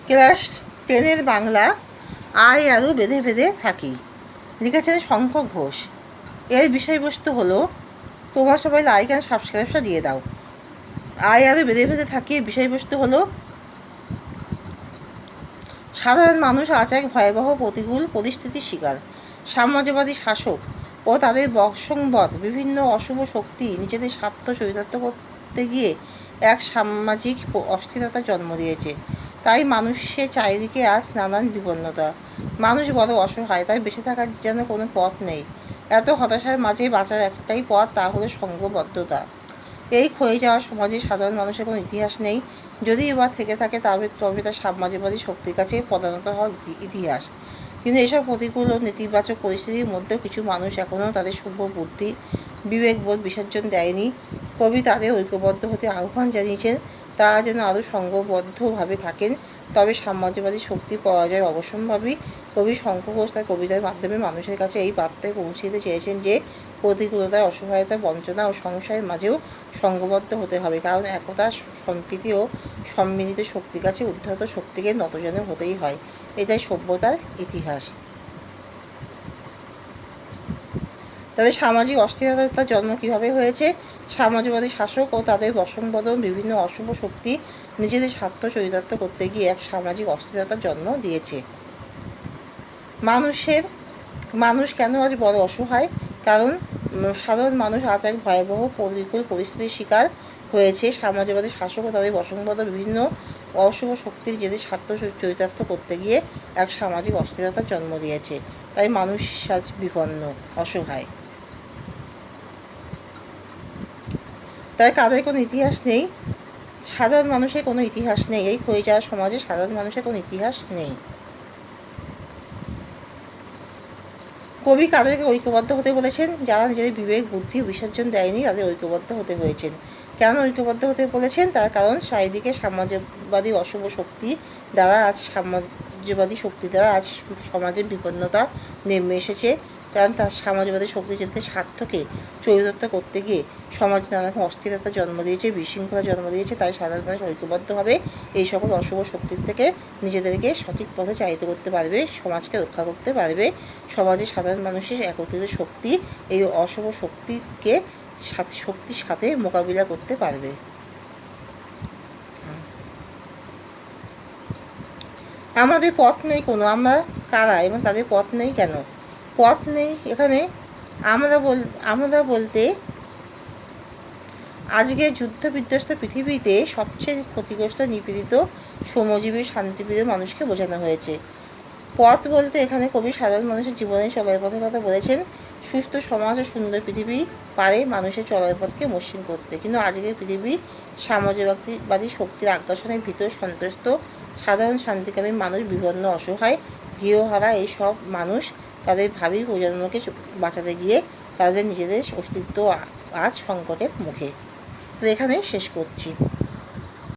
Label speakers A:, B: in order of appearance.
A: Class 10 Bangla আয় আরও বেঁধে বেঁধে থাকি, লিখেছেন শঙ্খ ঘোষ। এর বিষয়বস্তু হলো, তোমরা সবাই লাইক অ্যান্ড সাবস্ক্রাইবটা দিয়ে দাও। আয় আরও বেঁধে বেঁধে থাকি এর বিষয়বস্তু হলো, সাধারণ মানুষ আজ এক ভয়াবহ প্রতিকূল পরিস্থিতির শিকার। সাম্রাজ্যবাদী শাসক ও তাদের বংশবৎ বিভিন্ন অশুভ শক্তি নিজেদের স্বার্থ চরিতার্থ করতে গিয়ে এক সামাজিক অস্থিরতার জন্ম দিয়েছে। তাই মানুষের চারিদিকে আজ নানান বিপন্নতা। মানুষ বড় অসহায়, তাই বেঁচে থাকার যেন কোনো পথ নেই। এত হতাশার মাঝে বাঁচার একটাই পথ, তা হলো সংঘবদ্ধতা। এই ক্ষয়ে যাওয়া সমাজে সাধারণ মানুষের কোনো ইতিহাস নেই। যদি এবার থেকে থাকে তবে তার সাম্রাজ্যবাদী শক্তির কাছে পদানত হওয়ার ইতিহাস। কিন্তু এসব প্রতিকূল ও নেতিবাচক পরিস্থিতির মধ্যেও কিছু মানুষ এখনও তাদের শুভ বুদ্ধি বিবেকবোধ বিসর্জন দেয়নি। কবি তাদের ঐক্যবদ্ধ হতে আহ্বান জানিয়েছেন। তারা যেন আরও সংঘবদ্ধভাবে থাকেন, তবে সাম্রাজ্যবাদী শক্তির পরাজয় অবশ্যম্ভাবী। কবি শঙ্খ ঘোষ তার কবিতার মাধ্যমে মানুষের কাছে এই বার্তায় পৌঁছে দিতে চেয়েছেন যে প্রতিকূলতা, অসহায়তা, বঞ্চনা ও সংশয়ের মাঝেও সংঘবদ্ধ হতে হবে, কারণ একতা, সম্প্রীতি ও সম্মিলিত শক্তির কাছে উদ্ধত শক্তিকে নতজানু হতেই হয়। এটাই সভ্যতার ইতিহাস। তাদের সামাজিক অস্থিরতার জন্ম কীভাবে হয়েছে? সাম্রাজ্যবাদী শাসক ও তাদের বশংবদল বিভিন্ন অশুভ শক্তি নিজেদের স্বার্থ চরিতার্থ করতে গিয়ে এক সামাজিক অস্থিরতার জন্ম দিয়েছে। মানুষ কেন আজ বড় অসহায়? কারণ সাধারণ মানুষ আজ এক ভয়াবহ প্রতিকূল পরিস্থিতির শিকার হয়েছে। সাম্রাজ্যবাদী শাসক ও তাদের বশংবদল বিভিন্ন অশুভ শক্তির নিজেদের স্বার্থ চরিতার্থ করতে গিয়ে এক সামাজিক অস্থিরতার জন্ম দিয়েছে। তাই মানুষ আজ বিপন্ন, অসহায়। তাই কাদের কোনো ইতিহাস নেই, সাধারণ মানুষের কোনো ইতিহাস নেই। এই ক্ষয়ে যাওয়া সমাজে সাধারণ মানুষের কোনো ইতিহাস নেই। কবি কাদেরকে ঐক্যবদ্ধ হতে বলেছেন? যারা নিজেদের বিবেক বুদ্ধি বিসর্জন দেয়নি, তাদের ঐক্যবদ্ধ হতে হয়েছেন। কেন ঐক্যবদ্ধ হতে বলেছেন? তার কারণ চারিদিকে সাম্রাজ্যবাদী অশুভ শক্তি দ্বারা আজ সমাজের বিপন্নতা নেমে এসেছে। কারণ তার সাম্রাজ্যবাদী শক্তি যাতে স্বার্থকে চরিতার্থ করতে গিয়ে সমাজে নানারকম অস্থিরতা জন্ম দিয়েছে, বিশৃঙ্খলা জন্ম দিয়েছে। তাই সাধারণ মানুষ ঐক্যবদ্ধভাবে এই সকল অশুভ শক্তির থেকে নিজেদেরকে সঠিক পথে চালিত করতে পারবে, সমাজকে রক্ষা করতে পারবে। সমাজে সাধারণ মানুষের একত্রিত শক্তি এই অশুভ শক্তির সাথে মোকাবিলা করতে পারবে। আমাদের পথ নেই কোনো, আমরা কারা এবং তাদের পথ নেই কেন? পথ নেই এখানে আমরা বলতে আজকে যুদ্ধ বিধ্বস্ত পৃথিবীতে সবচেয়ে ক্ষতিগ্রস্ত, নিপীড়িত, শ্রমজীবী, শান্তিপ্রিয় মানুষকে বোঝানো হয়েছে। পথ বলতে এখানে কবি সাধারণ মানুষের জীবনে চলার পথের কথা বলেছেন। সুস্থ সমাজ ও সুন্দর পৃথিবী পারে মানুষের চলার পথকে মসৃণ করতে, কিন্তু আজকের পৃথিবী সাম্রাজ্যবাদী শক্তির আগ্রাসনে ভীত, সন্ত্রস্ত। সাধারণ শান্তিকামী মানুষ বিপন্ন, অসহায়, গৃহহারা। এই সব মানুষ তাদের ভাবি প্রজন্মকে বাঁচাতে গিয়ে তাদের নিজেদের অস্তিত্ব আজ সংকটের মুখে। তো এখানেই শেষ করছি।